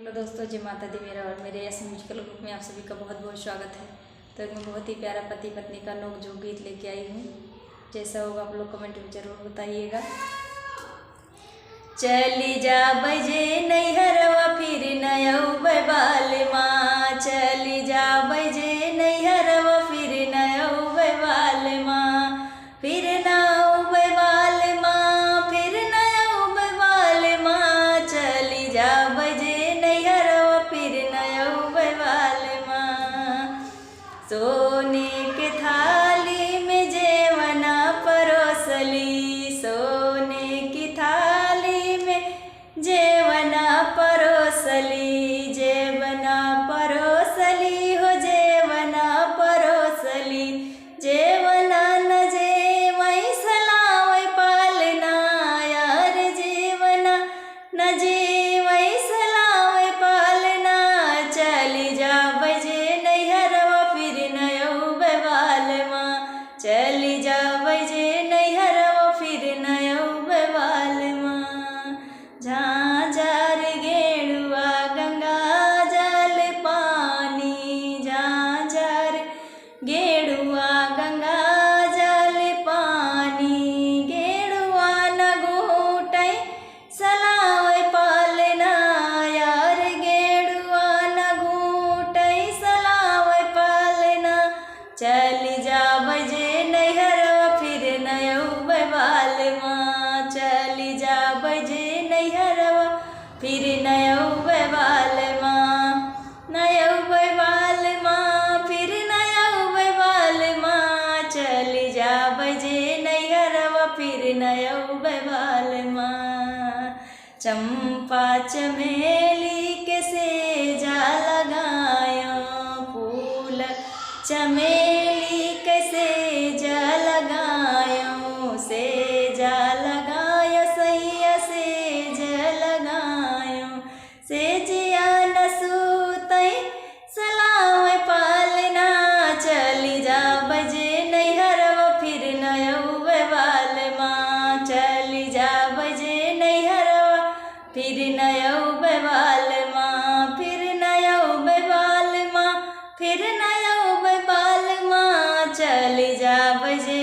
Hello दोस्तों, जय माता दी। मेरा और मेरे ऐसे म्यूजिकल ग्रुप में आप सभी का बहुत बहुत स्वागत है। तो एक मैं बहुत ही प्यारा पति पत्नी का नोक-झोंक गीत लेके आई हूँ। जैसा होगा आप लोग कमेंट में ज़रूर बताइएगा। चली जा बजे नैहरवा फिर नयौबै बालमा, चली जा बजे नैहरवा फिर नयौबै बालमा, फिर नयौबै बालमा, फिर नयौबै बालमा, चली जा बजे नैहरवा फिर नयौबै बालमा। सोने के थाली में जेवना परोसली, सोने की थाली में जेवना परोसली, जेवना परोसली हो जेवना परोसली, जेवना न जेवै सलावै पालना, यार जेवना न जेवै सलावै पालना, चली जा बजे नैहरवा फिर नयौबै बालमा, चली जा बजे नैहरवा फिर नयौबै बालमा। झांझर गेरुआ गंगा जल पानी, झांझर गेरुआ गंगा जल पानी, गेरुआ न घूटै सलावै पालना, यार गेरुआ न घूटै सलावै पालना, चली जा बजे नैहरवा फिर नयौबै बालमा, चली जा बजे नैहरवा फिर नयौबै बालमा, नयौबै बालमा, फिर नयौबै बालमा, चली जा बजे नैहरवा फिर नयौबै बालमा। चंपा चमेली के सेजा लगायो, फूल चमेली के सेजा लगायो, सेजा लगायो सैया सेजा लगायो, सेजिया न सूतै सलावै पालना, चली जा बजे नैहरवा फिर नयौबै बालमा, चली जा बजे नैहरवा फिर नयौबै बालमा, फिर नयौबै बालमा, फिर नयौबै बालमा, चली जा बजे